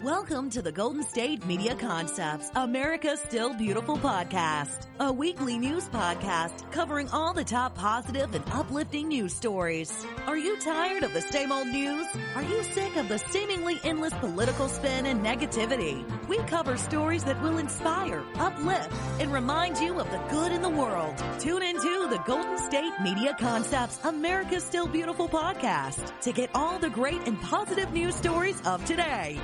Welcome to the Golden State Media Concepts, America's Still Beautiful podcast, a weekly news podcast covering all the top positive and uplifting news stories. Are you tired of the same old news? Are you sick of the seemingly endless political spin and negativity? We cover stories that will inspire, uplift, and remind you of the good in the world. Tune into the Golden State Media Concepts, America's Still Beautiful podcast to get all the great and positive news stories of today.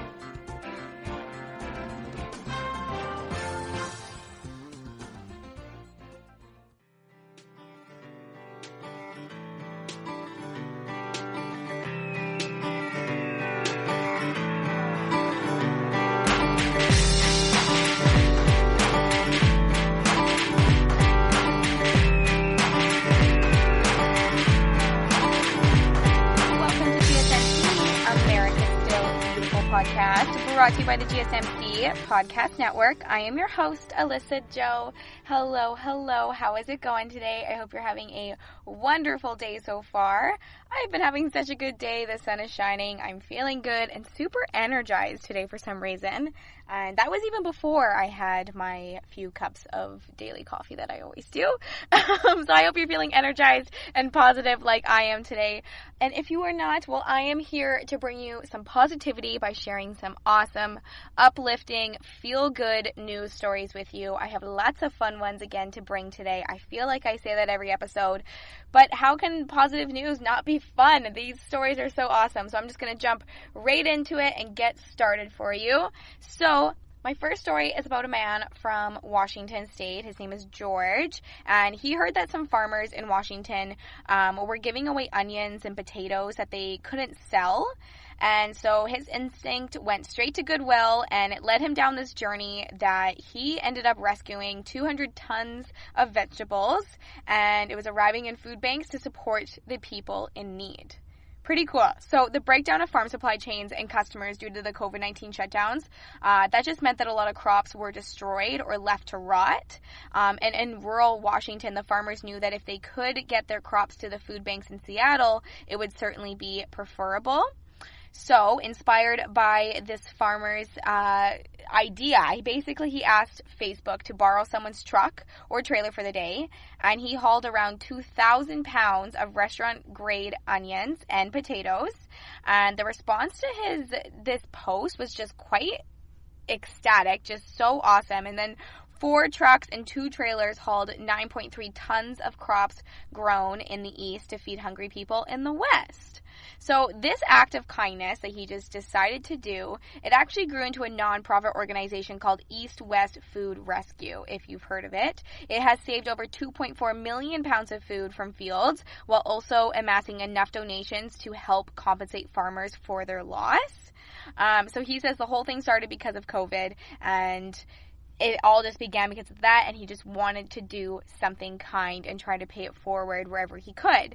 Brought to you by the GSMC Podcast Network. I am your host, Alyssa Joe. Hello. How is it going today? I hope you're having a wonderful day so far. I've been having such a good day. The sun is shining. I'm feeling good and super energized today for some reason. And that was even before I had my few cups of daily coffee that I always do. So I hope you're feeling energized and positive like I am today. And if you are not, well, I am here to bring you some positivity by sharing some awesome, uplifting, feel-good news stories with you. I have lots of fun ones again to bring today. I feel like I say that every episode, but how can positive news not be fun? These stories are so awesome. So I'm just going to jump right into it and get started for you. So my first story is about a man from Washington State. His name is George, and he heard that some farmers in Washington were giving away onions and potatoes that they couldn't sell. And so his instinct went straight to Goodwill, and it led him down this journey that he ended up rescuing 200 tons of vegetables, and it was arriving in food banks to support the people in need. Pretty cool. So the breakdown of farm supply chains and customers due to the COVID-19 shutdowns, that just meant that a lot of crops were destroyed or left to rot. And in rural Washington, the farmers knew that if they could get their crops to the food banks in Seattle, it would certainly be preferable. So, inspired by this farmer's idea, he asked Facebook to borrow someone's truck or trailer for the day, and he hauled around 2,000 pounds of restaurant-grade onions and potatoes. And the response to this post was just quite ecstatic, just so awesome. And then 4 trucks and 2 trailers hauled 9.3 tons of crops grown in the East to feed hungry people in the West. So this act of kindness that he just decided to do, it actually grew into a nonprofit organization called East West Food Rescue, if you've heard of it. It has saved over 2.4 million pounds of food from fields while also amassing enough donations to help compensate farmers for their loss. So he says the whole thing started because of COVID, and it all just began because of that, and he just wanted to do something kind and try to pay it forward wherever he could.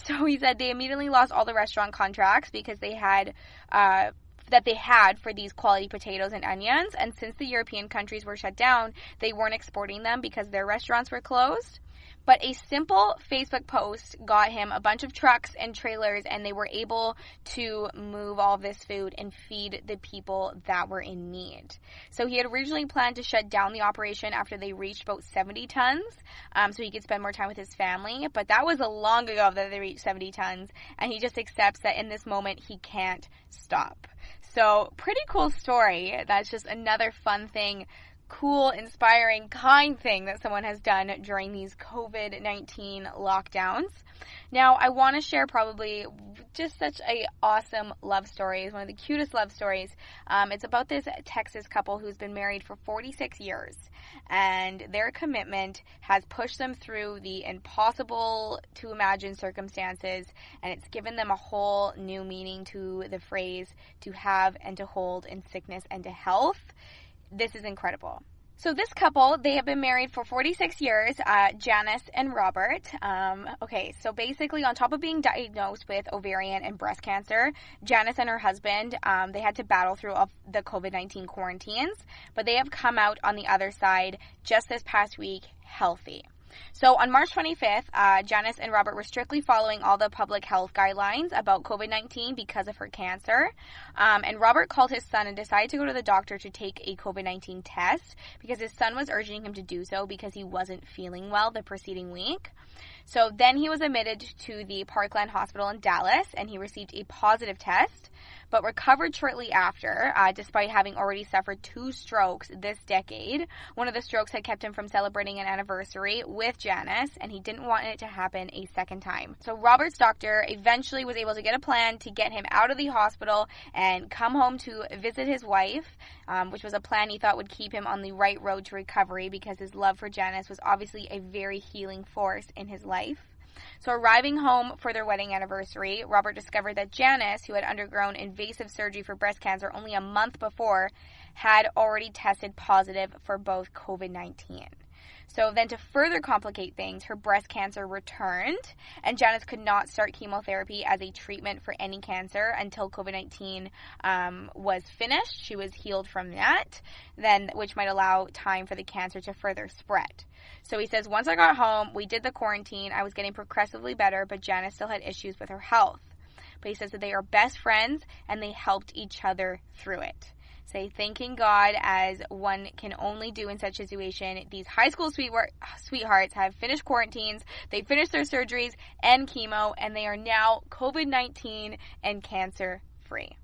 So he said they immediately lost all the restaurant contracts because they had for these quality potatoes and onions, and since the European countries were shut down, they weren't exporting them because their restaurants were closed. But a simple Facebook post got him a bunch of trucks and trailers, and they were able to move all of this food and feed the people that were in need. So he had originally planned to shut down the operation after they reached about 70 tons, so he could spend more time with his family. But that was a long ago that they reached 70 tons, and he just accepts that in this moment he can't stop. So pretty cool story. That's just another fun thing, cool, inspiring, kind thing that someone has done during these COVID-19 lockdowns. Now, I want to share probably just such a awesome love story. It's one of the cutest love stories. It's about this Texas couple who's been married for 46 years, and their commitment has pushed them through the impossible to imagine circumstances, and it's given them a whole new meaning to the phrase to have and to hold in sickness and to health. This is incredible. So this couple, they have been married for 46 years, Janice and Robert. So basically on top of being diagnosed with ovarian and breast cancer, Janice and her husband, they had to battle through all the COVID-19 quarantines, but they have come out on the other side just this past week healthy. So on March 25th, Janice and Robert were strictly following all the public health guidelines about COVID-19 because of her cancer. And Robert called his son and decided to go to the doctor to take a COVID-19 test because his son was urging him to do so because he wasn't feeling well the preceding week. So then he was admitted to the Parkland Hospital in Dallas, and he received a positive test, but recovered shortly after, despite having already suffered 2 strokes this decade. One of the strokes had kept him from celebrating an anniversary with Janice, and he didn't want it to happen a second time. So Robert's doctor eventually was able to get a plan to get him out of the hospital and come home to visit his wife, which was a plan he thought would keep him on the right road to recovery because his love for Janice was obviously a very healing force in his life. So arriving home for their wedding anniversary, Robert discovered that Janice, who had undergone invasive surgery for breast cancer only a month before, had already tested positive for both COVID-19. So then to further complicate things, her breast cancer returned, and Janice could not start chemotherapy as a treatment for any cancer until COVID-19 was finished. She was healed from that, which might allow time for the cancer to further spread. So he says, once I got home, we did the quarantine. I was getting progressively better, but Janice still had issues with her health. But he says that they are best friends, and they helped each other through it. Say, thanking God, as one can only do in such a situation. These high school sweethearts have finished quarantines, they finished their surgeries and chemo, and they are now COVID-19 and cancer-free.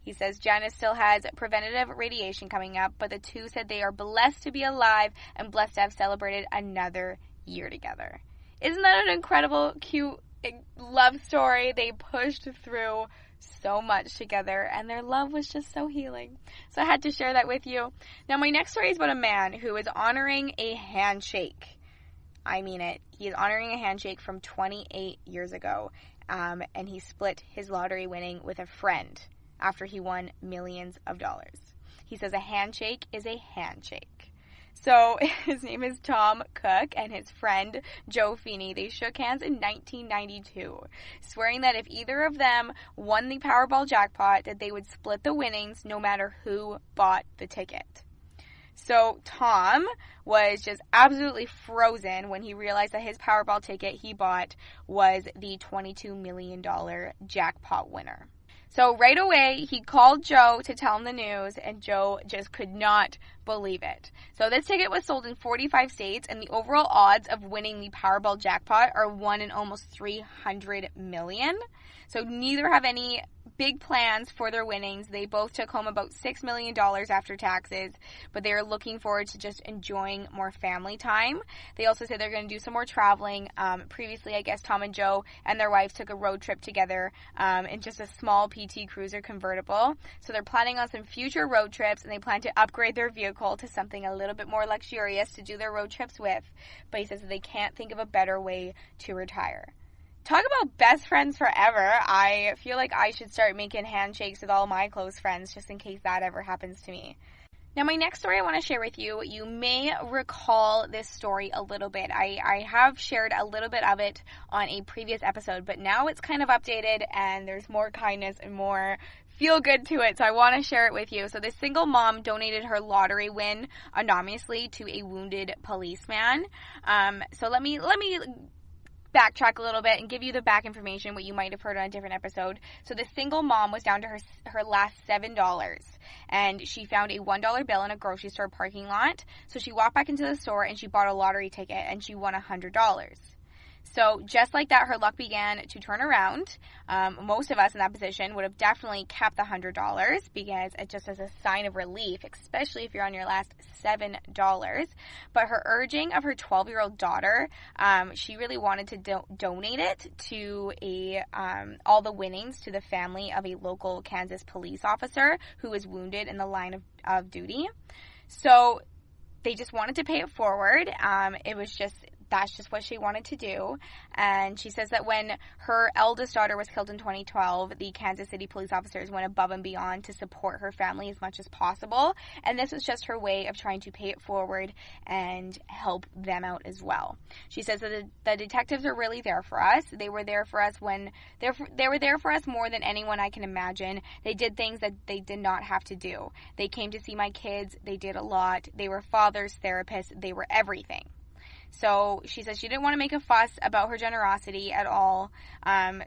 He says Janice still has preventative radiation coming up, but the two said they are blessed to be alive and blessed to have celebrated another year together. Isn't that an incredible, cute love story? They pushed through so much together, and their love was just so healing. So I had to share that with you. Now, my next story is about a man who is honoring a handshake. I mean it. He is honoring a handshake from 28 years ago, and he split his lottery winning with a friend after he won millions of dollars. He says a handshake is a handshake. So his name is Tom Cook, and his friend Joe Feeney, they shook hands in 1992, swearing that if either of them won the Powerball jackpot, that they would split the winnings no matter who bought the ticket. So Tom was just absolutely frozen when he realized that his Powerball ticket he bought was the $22 million jackpot winner. So right away, he called Joe to tell him the news, and Joe just could not believe it. So this ticket was sold in 45 states, and the overall odds of winning the Powerball jackpot are 1 in almost 300 million. So neither have any big plans for their winnings. They both took home about $6 million after taxes, but they are looking forward to just enjoying more family time. They also said they're going to do some more traveling. Previously, I guess Tom and Joe and their wives took a road trip together in just a small PT Cruiser convertible. So they're planning on some future road trips, and they plan to upgrade their vehicle to something a little bit more luxurious to do their road trips with. But he says that they can't think of a better way to retire. Talk about best friends forever. I feel like I should start making handshakes with all my close friends just in case that ever happens to me. Now, my next story I want to share with you, you may recall this story a little bit. I have shared a little bit of it on a previous episode, but now it's kind of updated and there's more kindness and more feel good to it, so I want to share it with you. So this single mom donated her lottery win anonymously to a wounded policeman. So let me backtrack a little bit and give you the back information, what you might have heard on a different episode. So the single mom was down to her last $7, and she found a $1 bill in a grocery store parking lot. So she walked back into the store and she bought a lottery ticket, and she won $100. So just like that, her luck began to turn around. Most of us in that position would have definitely kept the $100 because it just as a sign of relief, especially if you're on your last $7. But her urging of her 12-year-old daughter, she really wanted to donate it to all the winnings to the family of a local Kansas police officer who was wounded in the line of duty. So they just wanted to pay it forward. That's just what she wanted to do. And she says that when her eldest daughter was killed in 2012, the Kansas City police officers went above and beyond to support her family as much as possible. And this was just her way of trying to pay it forward and help them out as well. She says that the detectives are really there for us. They were there for us they were there for us more than anyone I can imagine. They did things that they did not have to do. They came to see my kids. They did a lot. They were fathers, therapists. They were everything. So she says she didn't want to make a fuss about her generosity at all.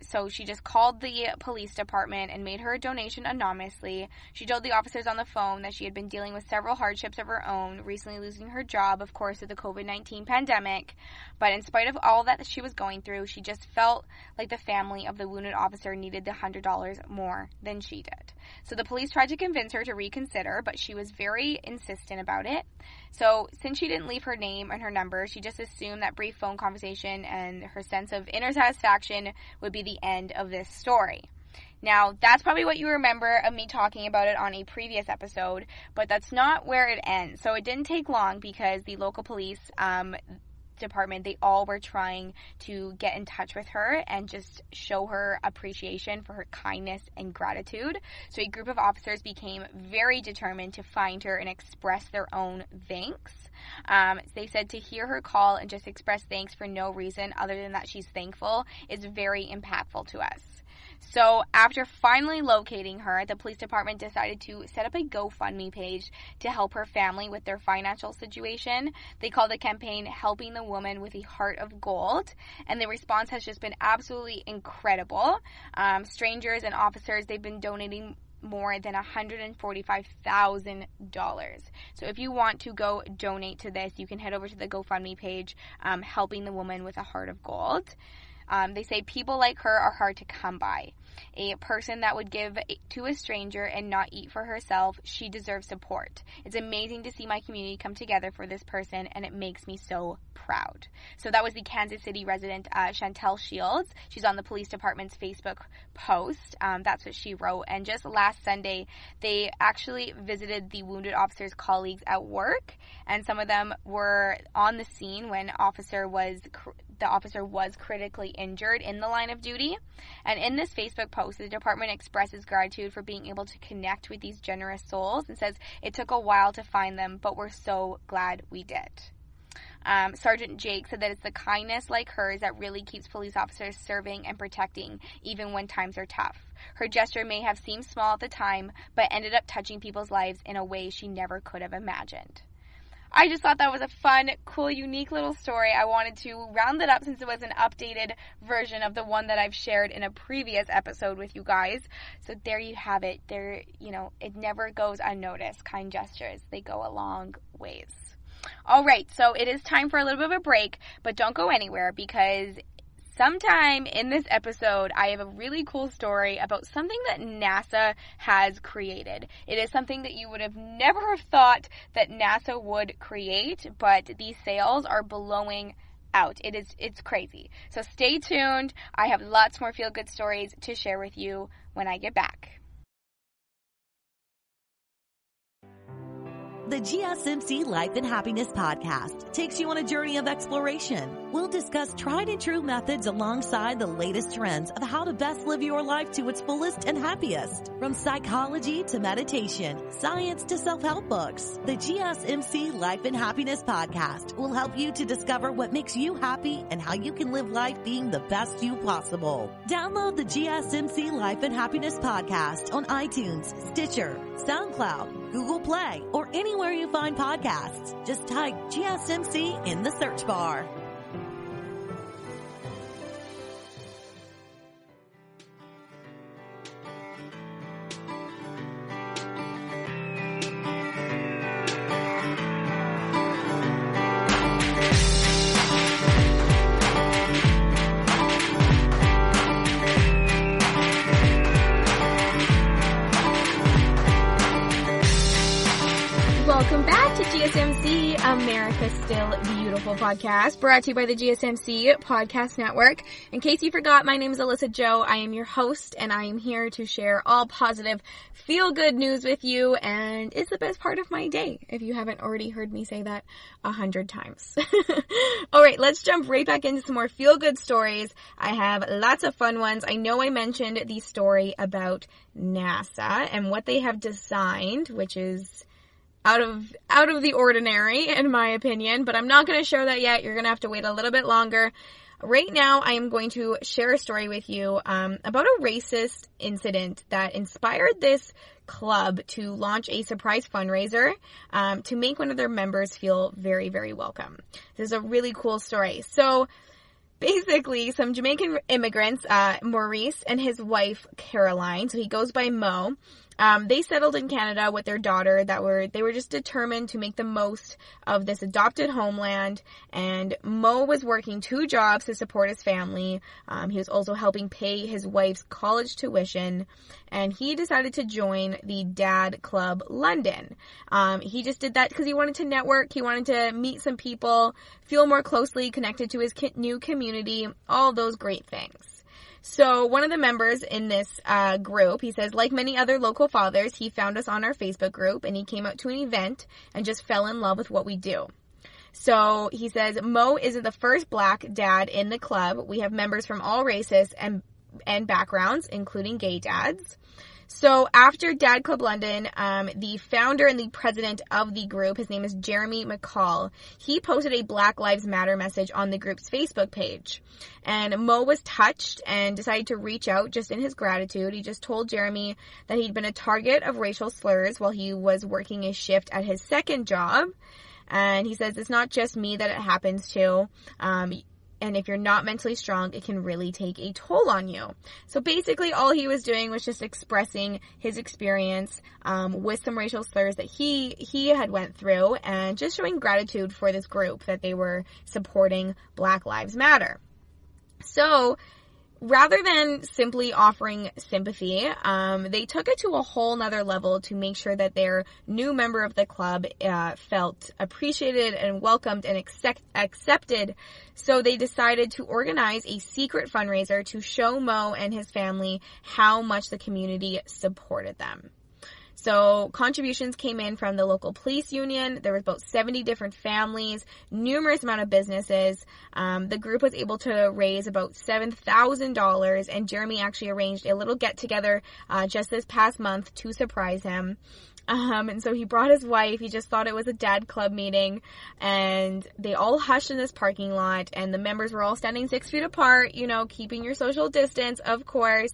So she just called the police department and made her donation anonymously. She told the officers on the phone that she had been dealing with several hardships of her own, recently losing her job, of course, with the COVID-19 pandemic. But in spite of all that she was going through, she just felt like the family of the wounded officer needed the $100 more than she did. So the police tried to convince her to reconsider, but she was very insistent about it. So since she didn't leave her name and her number, she just assumed that brief phone conversation and her sense of inner satisfaction would be the end of this story. Now, that's probably what you remember of me talking about it on a previous episode, but that's not where it ends. So it didn't take long because the local police department, they all were trying to get in touch with her and just show her appreciation for her kindness and gratitude. So a group of officers became very determined to find her and express their own thanks. They said to hear her call and just express thanks for no reason other than that she's thankful is very impactful to us. So after finally locating her, the police department decided to set up a GoFundMe page to help her family with their financial situation. They called the campaign Helping the Woman with a Heart of Gold, and the response has just been absolutely incredible. Strangers and officers, they've been donating more than $145,000. So if you want to go donate to this, you can head over to the GoFundMe page, Helping the Woman with a Heart of Gold. They say people like her are hard to come by. A person that would give to a stranger and not eat for herself, she deserves support. It's amazing to see my community come together for this person, and it makes me so proud. So that was the Kansas City resident, Chantel Shields. She's on the police department's Facebook post. That's what she wrote. And just last Sunday, they actually visited the wounded officer's colleagues at work, and some of them were on the scene when the officer was critically injured in the line of duty. And in this Facebook post, the department expresses gratitude for being able to connect with these generous souls and says it took a while to find them, but we're so glad we did. Sergeant Jake said that it's the kindness like hers that really keeps police officers serving and protecting even when times are tough. Her gesture may have seemed small at the time, but ended up touching people's lives in a way she never could have imagined. I just thought that was a fun, cool, unique little story. I wanted to round it up since it was an updated version of the one that I've shared in a previous episode with you guys. So there you have it. It never goes unnoticed. Kind gestures, they go a long ways. All right, so it is time for a little bit of a break, but don't go anywhere because sometime in this episode, I have a really cool story about something that NASA has created. It is something that you would have never thought that NASA would create, but these sales are blowing out. It's crazy. So stay tuned. I have lots more feel-good stories to share with you when I get back. The GSMC Life and Happiness podcast takes you on a journey of exploration. We'll discuss tried and true methods alongside the latest trends of how to best live your life to its fullest and happiest. From psychology to meditation, science to self-help books, the GSMC Life and Happiness podcast will help you to discover what makes you happy and how you can live life being the best you possible. Download the GSMC Life and Happiness podcast on iTunes, Stitcher, SoundCloud, Google Play, or anywhere you find podcasts. Just type GSMC in the search bar. Welcome back to GSMC, America's Still Beautiful podcast, brought to you by the GSMC Podcast Network. In case you forgot, my name is Alyssa Joe. I am your host, and I am here to share all positive, feel-good news with you, and it's the best part of my day, if you haven't already heard me say that 100 times. All right, let's jump right back into some more feel-good stories. I have lots of fun ones. I know I mentioned the story about NASA and what they have designed, which is out of the ordinary, in my opinion, but I'm not going to share that yet. You're going to have to wait a little bit longer. right now I am going to share a story with you about a racist incident that inspired this club to launch a surprise fundraiser to make one of their members feel very, very welcome. This is a really cool story. So basically, some Jamaican immigrants, Maurice and his wife, Caroline, so he goes by Mo, they settled in Canada with their daughter. They were just determined to make the most of this adopted homeland, and Mo was working 2 jobs to support his family. He was also helping pay his wife's college tuition, and he decided to join the Dad Club London. He just did that because he wanted to network, he wanted to meet some people, feel more closely connected to his new community, all those great things. So one of the members in this group, he says, like many other local fathers, he found us on our Facebook group and he came out to an event and just fell in love with what we do. So he says, Mo isn't the first black dad in the club. We have members from all races and backgrounds, including gay dads. So after Dad Club London, the founder and the president of the group, his name is Jeremy McCall, he posted a Black Lives Matter message on the group's Facebook page. And Mo was touched and decided to reach out just in his gratitude. He just told Jeremy that he'd been a target of racial slurs while he was working a shift at his second job. And he says, it's not just me that it happens to. And if you're not mentally strong, it can really take a toll on you. So basically all he was doing was just expressing his experience with some racial slurs that he had went through, and just showing gratitude for this group that they were supporting Black Lives Matter. So rather than simply offering sympathy, they took it to a whole nother level to make sure that their new member of the club felt appreciated and welcomed and accepted. So they decided to organize a secret fundraiser to show Mo and his family how much the community supported them. So contributions came in from the local police union. There was about 70 different families, numerous amount of businesses. The group was able to raise about $7,000, and Jeremy actually arranged a little get-together just this past month to surprise him. And so he brought his wife. He just thought it was a dad club meeting, and they all hushed in this parking lot, and the members were all standing 6 feet apart, keeping your social distance, of course.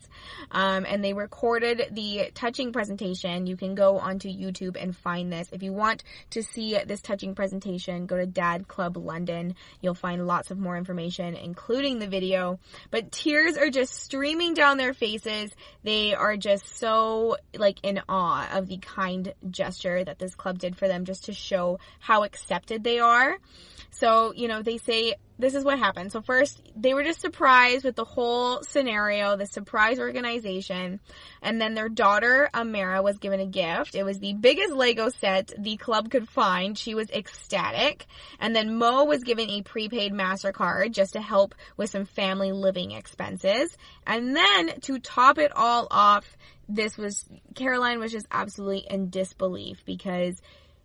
And they recorded the touching presentation. You can go onto YouTube and find this. If you want to see this touching presentation, go to Dad Club London. You'll find lots of more information, including the video. But tears are just streaming down their faces. They are just so, in awe of the kind gesture that this club did for them, just to show how accepted they are. So, they say this is what happened. So first, they were just surprised with the whole scenario, the surprise organization. And then their daughter, Amara, was given a gift. It was the biggest Lego set the club could find. She was ecstatic. And then Mo was given a prepaid MasterCard just to help with some family living expenses. And then to top it all off, Caroline was just absolutely in disbelief because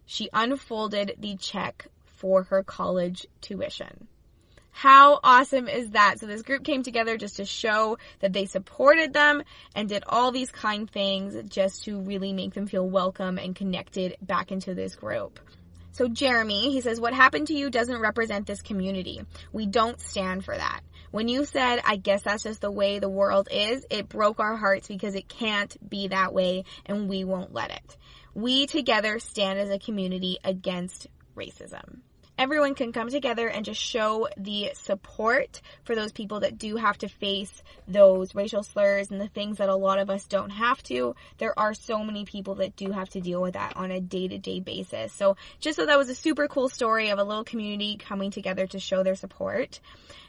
she unfolded the check for her college tuition. How awesome is that? So this group came together just to show that they supported them and did all these kind things just to really make them feel welcome and connected back into this group. So Jeremy, he says, what happened to you doesn't represent this community. We don't stand for that. When you said, I guess that's just the way the world is, it broke our hearts because it can't be that way and we won't let it. We together stand as a community against racism. Everyone can come together and just show the support for those people that do have to face those racial slurs and the things that a lot of us don't have to. There are so many people that do have to deal with that on a day-to-day basis. So just so that was a super cool story of a little community coming together to show their support.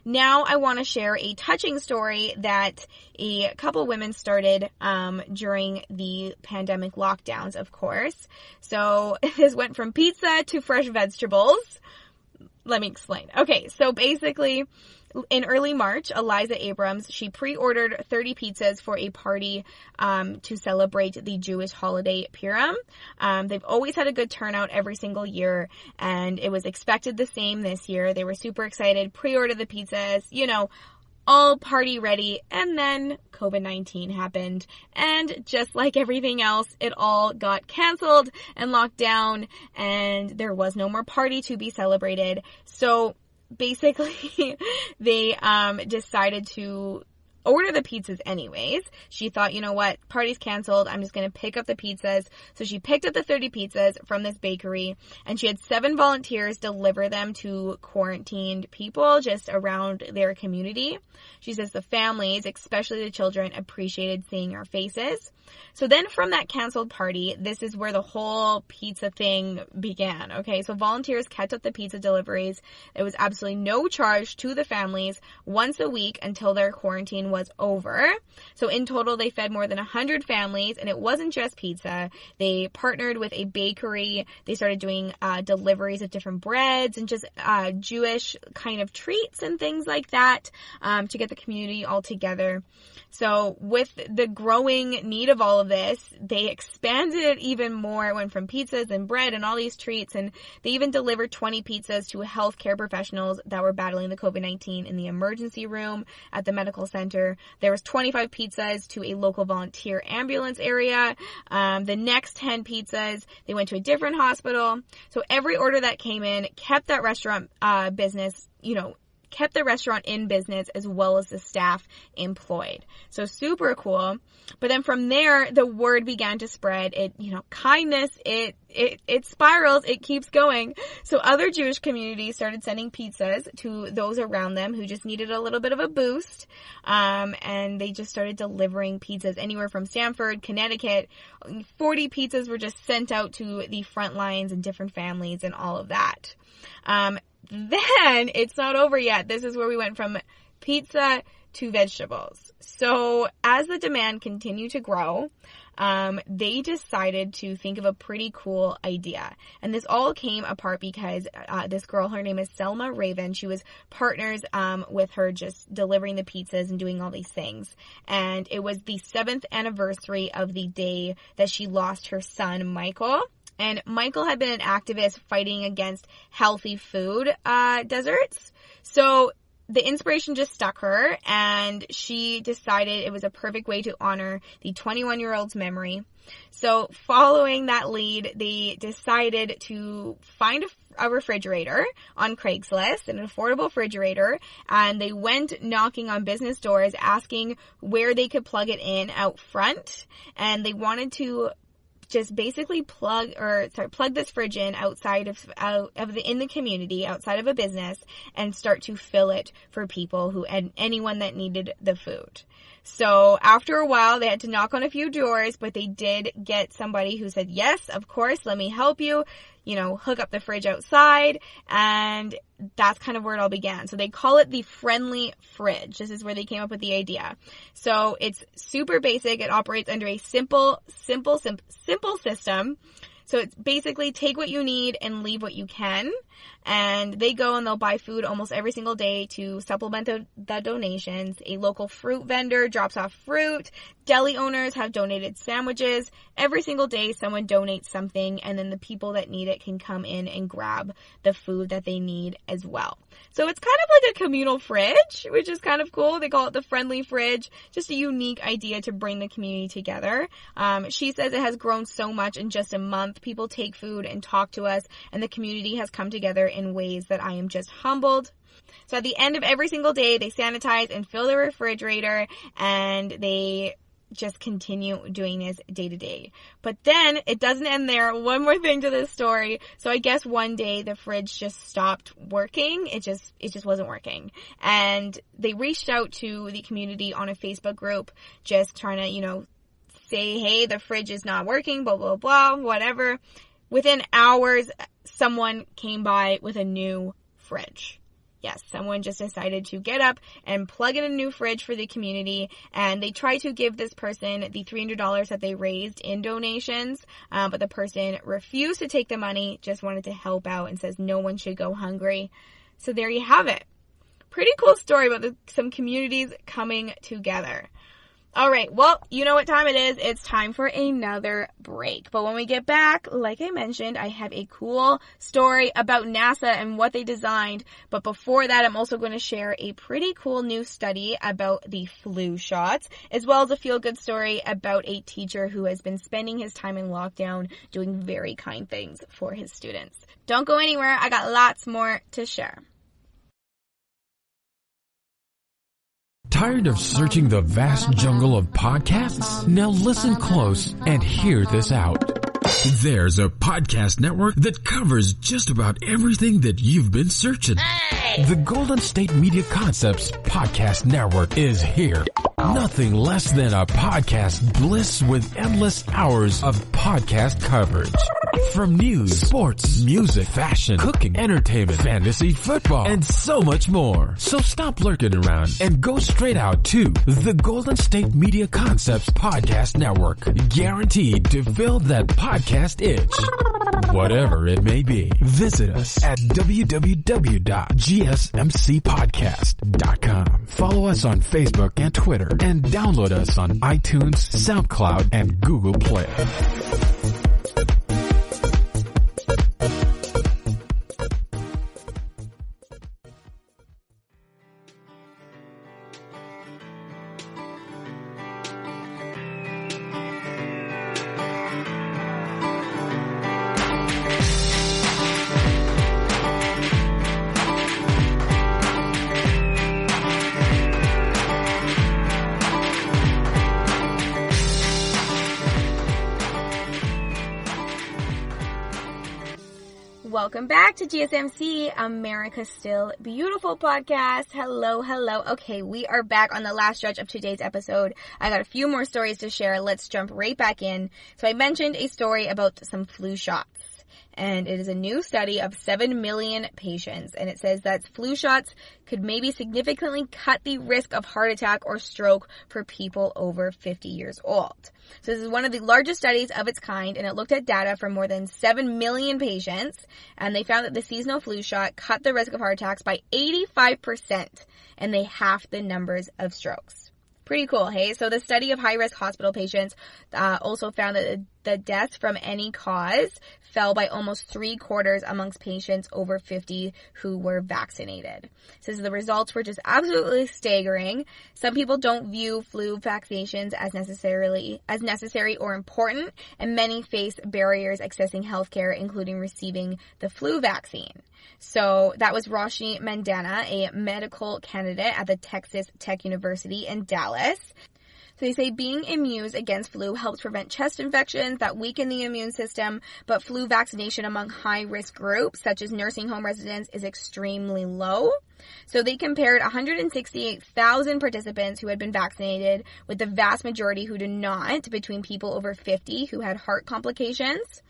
Now I want to share a touching story that a couple women started during the pandemic lockdowns, of course. So this went from pizza to fresh vegetables. Let me explain. Okay, so basically, in early March, Eliza Abrams, she pre-ordered 30 pizzas for a party to celebrate the Jewish holiday Purim. They've always had a good turnout every single year, and it was expected the same this year. They were super excited, pre-ordered the pizzas, all party ready, and then COVID-19 happened, and just like everything else, it all got canceled and locked down, and there was no more party to be celebrated. So basically, they decided to order the pizzas anyways. She thought, you know what, party's canceled, I'm just going to pick up the pizzas. So she picked up the 30 pizzas from this bakery, and she had 7 volunteers deliver them to quarantined people just around their community. She says the families, especially the children, appreciated seeing our faces. So then from that canceled party, this is where the whole pizza thing began, okay? So volunteers kept up the pizza deliveries. There was absolutely no charge to the families once a week until their quarantine was over. So in total, they fed more than 100 families, and it wasn't just pizza. They partnered with a bakery. They started doing deliveries of different breads and just Jewish kind of treats and things like that to get the community all together. So with the growing need of all of this, they expanded it even more. It went from pizzas and bread and all these treats, and they even delivered 20 pizzas to healthcare professionals that were battling the COVID-19 in the emergency room at the medical center. There was 25 pizzas to a local volunteer ambulance area. The next 10 pizzas, they went to a different hospital. So every order that came in kept that restaurant business, kept the restaurant in business as well as the staff employed. So super cool. But then from there, the word began to spread. Kindness, it spirals, it keeps going. So other Jewish communities started sending pizzas to those around them who just needed a little bit of a boost. And they just started delivering pizzas anywhere from Stamford, Connecticut. 40 pizzas were just sent out to the front lines and different families and all of that. Then it's not over yet. This is where we went from pizza to vegetables. So as the demand continued to grow, they decided to think of a pretty cool idea. And this all came apart because this girl, her name is Selma Raven, she was partners with her just delivering the pizzas and doing all these things. And it was the 7th anniversary of the day that she lost her son, Michael. And Michael had been an activist fighting against healthy food deserts. So the inspiration just stuck her, and she decided it was a perfect way to honor the 21-year-old's memory. So following that lead, they decided to find a refrigerator on Craigslist, an affordable refrigerator, and they went knocking on business doors asking where they could plug it in out front, and they wanted to just basically plug this fridge in in the community, outside of a business, and start to fill it for people and anyone that needed the food. So after a while, they had to knock on a few doors, but they did get somebody who said, yes, of course, let me help you, hook up the fridge outside, and that's kind of where it all began. So they call it the friendly fridge. This is where they came up with the idea. So it's super basic. It operates under a simple system. So it's basically take what you need and leave what you can. And they go and they'll buy food almost every single day to supplement the donations. A local fruit vendor drops off fruit. Deli owners have donated sandwiches. Every single day someone donates something, and then the people that need it can come in and grab the food that they need as well. So it's kind of like a communal fridge, which is kind of cool. They call it the friendly fridge. Just a unique idea to bring the community together. She says it has grown so much in just a month. People take food and talk to us, and the community has come together in ways that I am just humbled. So at the end of every single day, they sanitize and fill the refrigerator, and they just continue doing this day to day. But then it doesn't end there. One more thing to this story. So I guess one day the fridge just stopped working. It just wasn't working. And they reached out to the community on a Facebook group, just trying to, say, hey, the fridge is not working, blah, blah, blah, whatever. Within hours, someone came by with a new fridge. Yes, someone just decided to get up and plug in a new fridge for the community, and they tried to give this person the $300 that they raised in donations, but the person refused to take the money, just wanted to help out and says no one should go hungry. So there you have it. Pretty cool story about some communities coming together. All right, well, you know what time it is. It's time for another break. But when we get back, like I mentioned, I have a cool story about NASA and what they designed. But before that, I'm also going to share a pretty cool new study about the flu shots, as well as a feel-good story about a teacher who has been spending his time in lockdown doing very kind things for his students. Don't go anywhere. I got lots more to share. Tired of searching the vast jungle of podcasts? Now listen close and hear this out. There's a podcast network that covers just about everything that you've been searching. Hey! The Golden State Media Concepts Podcast Network is here. Nothing less than a podcast bliss with endless hours of podcast coverage. From news, sports, music, fashion, cooking, entertainment, fantasy, football, and so much more. So stop lurking around and go straight out to the Golden State Media Concepts Podcast Network. Guaranteed to fill that podcast itch. Whatever it may be. Visit us at www.gsmcpodcast.com. Follow us on Facebook and Twitter, and download us on iTunes, SoundCloud, and Google Play. Welcome back to GSMC, America's Still Beautiful podcast. Hello. Okay, we are back on the last stretch of today's episode. I got a few more stories to share. Let's jump right back in. So I mentioned a story about some flu shots. And it is a new study of 7 million patients. And it says that flu shots could maybe significantly cut the risk of heart attack or stroke for people over 50 years old. So this is one of the largest studies of its kind, and it looked at data from more than 7 million patients. And they found that the seasonal flu shot cut the risk of heart attacks by 85%, and they halved the numbers of strokes. Pretty cool, hey? So the study of high-risk hospital patients also found that the deaths from any cause fell by almost 3/4 amongst patients over 50 who were vaccinated. So the results were just absolutely staggering. Some people don't view flu vaccinations as necessary or important, and many face barriers accessing healthcare, including receiving the flu vaccine. So that was Roshni Mandana, a medical candidate at the Texas Tech University in Dallas. So they say being immune against flu helps prevent chest infections that weaken the immune system, but flu vaccination among high-risk groups, such as nursing home residents, is extremely low. So they compared 168,000 participants who had been vaccinated with the vast majority who did not, between people over 50 who had heart complications.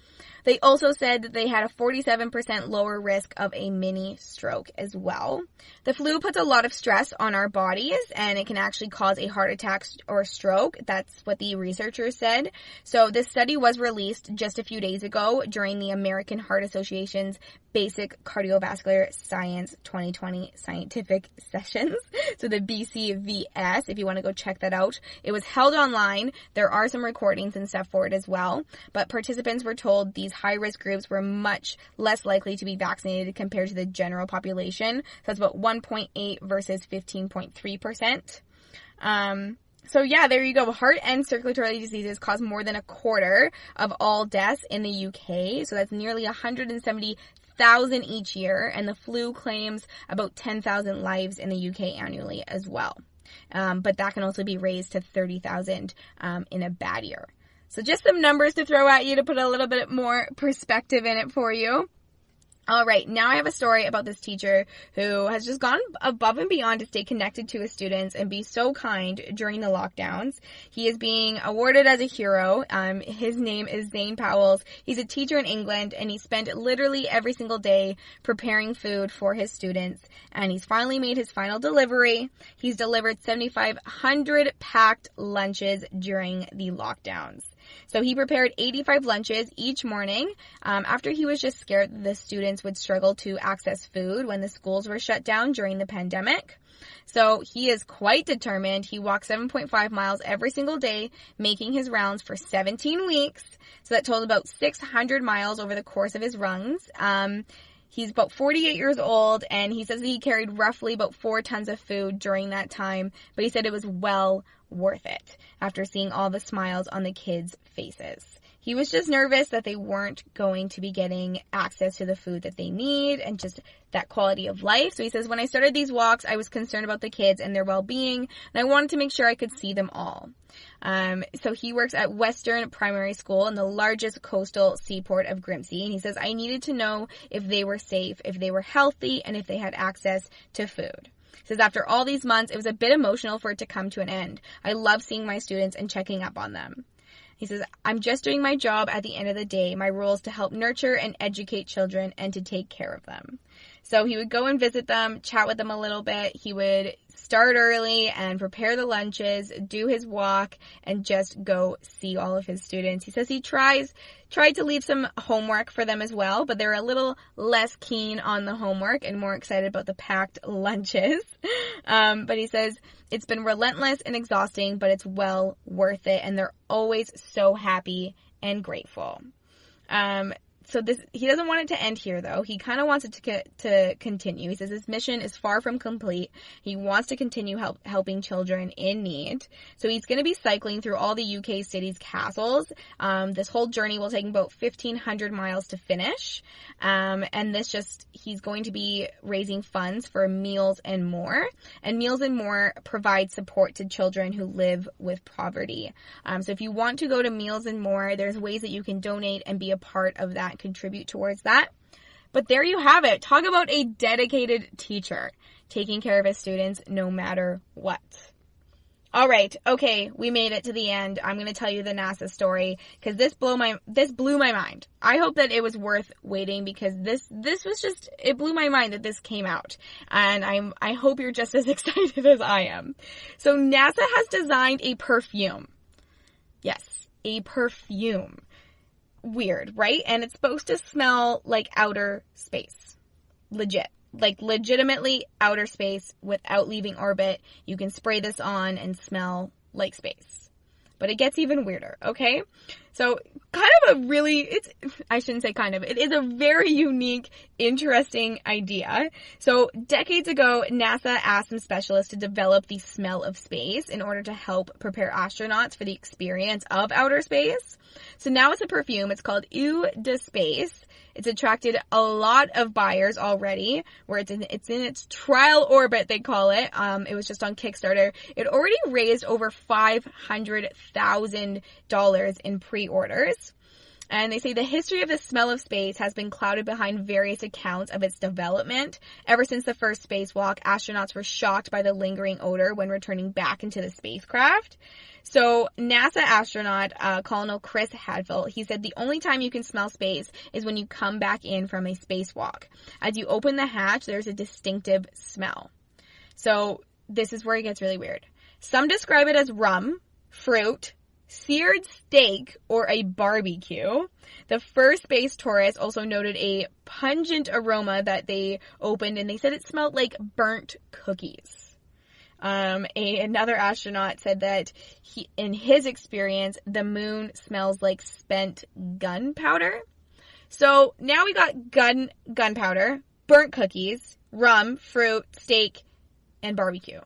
They also said that they had a 47% lower risk of a mini stroke as well. The flu puts a lot of stress on our bodies, and it can actually cause a heart attack or stroke. That's what the researchers said. So this study was released just a few days ago during the American Heart Association's Basic Cardiovascular Science 2020 Scientific Sessions. So the BCVS, if you want to go check that out. It was held online. There are some recordings and stuff for it as well. But participants were told these high-risk groups were much less likely to be vaccinated compared to the general population. So that's about 1.8 versus 15.3%. So yeah, there you go. Heart and circulatory diseases cause more than 1/4 of all deaths in the UK. So that's nearly 170,000 each year. And the flu claims about 10,000 lives in the UK annually as well. But that can also be raised to 30,000 in a bad year. So just some numbers to throw at you to put a little bit more perspective in it for you. All right, now I have a story about this teacher who has just gone above and beyond to stay connected to his students and be so kind during the lockdowns. He is being awarded as a hero. His name is Zane Powells. He's a teacher in England, and he spent literally every single day preparing food for his students, and he's finally made his final delivery. He's delivered 7,500 packed lunches during the lockdowns. So he prepared 85 lunches each morning after he was just scared that the students would struggle to access food when the schools were shut down during the pandemic. So he is quite determined. He walks 7.5 miles every single day, making his rounds for 17 weeks. So that totaled about 600 miles over the course of his runs. He's about 48 years old, and he says that he carried roughly about 4 tons of food during that time, but he said it was well worth it after seeing all the smiles on the kids' faces. He was just nervous that they weren't going to be getting access to the food that they need and just that quality of life. So he says, when I started these walks, I was concerned about the kids and their well-being, and I wanted to make sure I could see them all. So he works at Western Primary School in the largest coastal seaport of Grimsby, and he says, I needed to know if they were safe, if they were healthy, and if they had access to food. He says, after all these months, it was a bit emotional for it to come to an end. I love seeing my students and checking up on them. He says, I'm just doing my job at the end of the day. My role is to help nurture and educate children and to take care of them. So he would go and visit them, chat with them a little bit. He would start early and prepare the lunches, do his walk, and just go see all of his students. He says he tried to leave some homework for them as well, but they're a little less keen on the homework and more excited about the packed lunches. But he says it's been relentless and exhausting, but it's well worth it, and they're always so happy and grateful. So he doesn't want it to end here, though. He kind of wants it to continue. He says his mission is far from complete. He wants to continue helping children in need. So he's going to be cycling through all the UK cities' castles. This whole journey will take about 1,500 miles to finish. And he's going to be raising funds for Meals and More. And Meals and More provides support to children who live with poverty. So if you want to go to Meals and More, there's ways that you can donate and be a part of that, contribute towards that. But there you have it. Talk about a dedicated teacher taking care of his students no matter what. All right. Okay. We made it to the end. I'm going to tell you the NASA story because this blew my mind. I hope that it was worth waiting because this was just, it blew my mind that this came out. And I hope you're just as excited as I am. So NASA has designed a perfume. Yes, a perfume. Weird, right? And it's supposed to smell like outer space. Legitimately outer space without leaving orbit. You can spray this on and smell like space. But it gets even weirder, okay? So it is a very unique, interesting idea. So decades ago, NASA asked some specialists to develop the smell of space in order to help prepare astronauts for the experience of outer space. So now it's a perfume. It's called Eau de Space. It's attracted a lot of buyers already, where it's in its trial orbit, they call it. It was just on Kickstarter. It already raised over $500,000 in pre-orders. And they say the history of the smell of space has been clouded behind various accounts of its development. Ever since the first spacewalk, astronauts were shocked by the lingering odor when returning back into the spacecraft. So NASA astronaut Colonel Chris Hadfield, he said the only time you can smell space is when you come back in from a spacewalk. As you open the hatch, there's a distinctive smell. So this is where it gets really weird. Some describe it as rum, fruit, seared steak, or a barbecue. The first space tourists also noted a pungent aroma that they opened, and they said it smelled like burnt cookies. Another astronaut said that in his experience, the moon smells like spent gunpowder. So now we got gunpowder, burnt cookies, rum, fruit, steak, and barbecue.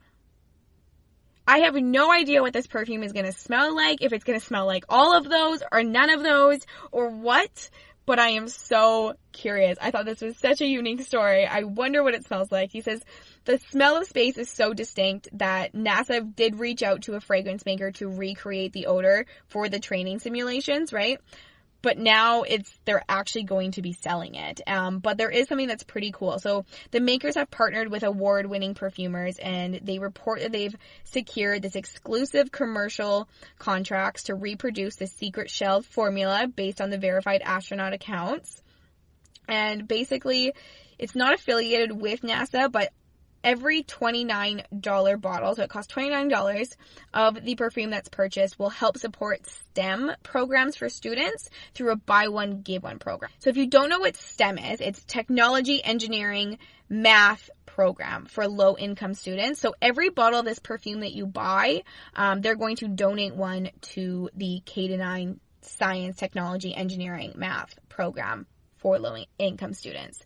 I have no idea what this perfume is going to smell like, if it's going to smell like all of those or none of those or what, but I am so curious. I thought this was such a unique story. I wonder what it smells like. He says the smell of space is so distinct that NASA did reach out to a fragrance maker to recreate the odor for the training simulations, right? But now they're actually going to be selling it. But there is something that's pretty cool. So the makers have partnered with award-winning perfumers, and they report that they've secured this exclusive commercial contracts to reproduce the secret shelved formula based on the verified astronaut accounts. And basically, it's not affiliated with NASA, but every $29 bottle, so it costs $29 of the perfume that's purchased, will help support STEM programs for students through a buy one, give one program. So if you don't know what STEM is, it's technology, engineering, math program for low income students. So every bottle of this perfume that you buy, they're going to donate one to the K-9 science, technology, engineering, math program for low-income students.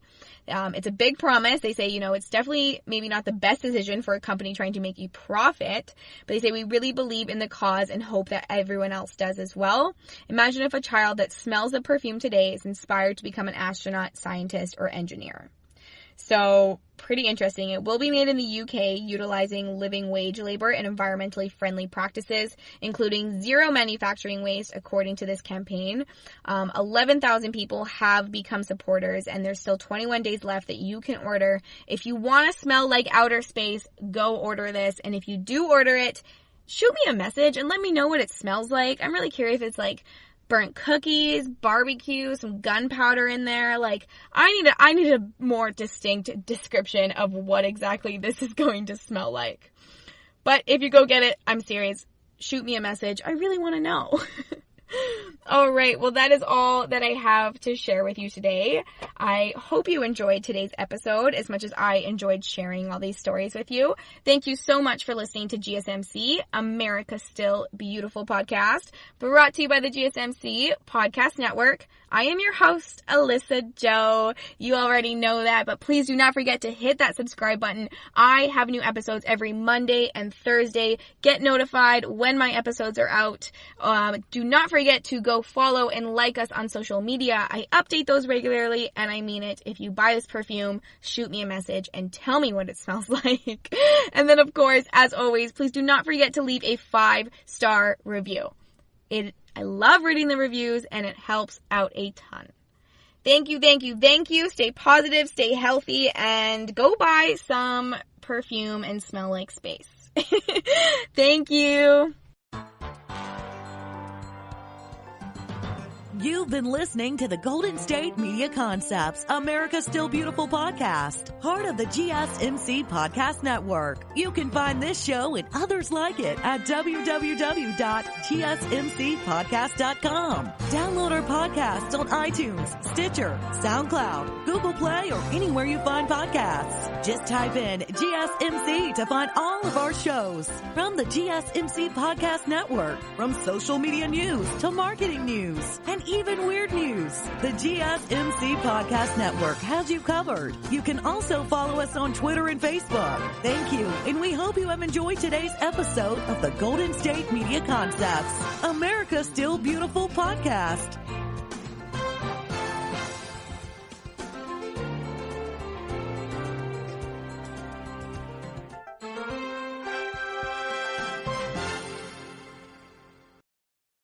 It's a big promise. They say, it's definitely maybe not the best decision for a company trying to make a profit, but they say we really believe in the cause and hope that everyone else does as well. Imagine if a child that smells the perfume today is inspired to become an astronaut, scientist, or engineer. So, pretty interesting. It will be made in the UK utilizing living wage labor and environmentally friendly practices, including zero manufacturing waste, according to this campaign. 11,000 people have become supporters, and there's still 21 days left that you can order. If you want to smell like outer space, go order this. And if you do order it, shoot me a message and let me know what it smells like. I'm really curious if it's like burnt cookies, barbecue, some gunpowder in there. Like, I need a more distinct description of what exactly this is going to smell like. But if you go get it, I'm serious. Shoot me a message. I really want to know. All right. Well, that is all that I have to share with you today. I hope you enjoyed today's episode as much as I enjoyed sharing all these stories with you. Thank you so much for listening to GSMC, America's Still Beautiful podcast, brought to you by the GSMC Podcast Network. I am your host, Alyssa Joe. You already know that, but please do not forget to hit that subscribe button. I have new episodes every Monday and Thursday. Get notified when my episodes are out. Do not forget to go follow and like us on social media. I update those regularly, and I mean it. If you buy this perfume, shoot me a message and tell me what it smells like. And then, of course, as always, please do not forget to leave a 5-star review. I love reading the reviews, and it helps out a ton. Thank you, thank you, thank you. Stay positive, stay healthy, and go buy some perfume and smell like space. Thank you. You've been listening to the Golden State Media Concepts, America's Still Beautiful podcast, part of the GSMC Podcast Network. You can find this show and others like it at www.gsmcpodcast.com. Download our podcasts on iTunes, Stitcher, SoundCloud, Google Play, or anywhere you find podcasts. Just type in GSMC to find all of our shows. From the GSMC Podcast Network, from social media news to marketing news, and even weird news, the GSMC Podcast Network has you covered. You can also follow us on Twitter and Facebook. Thank you, and we hope you have enjoyed today's episode of the Golden State Media Concepts, America's Still Beautiful podcast.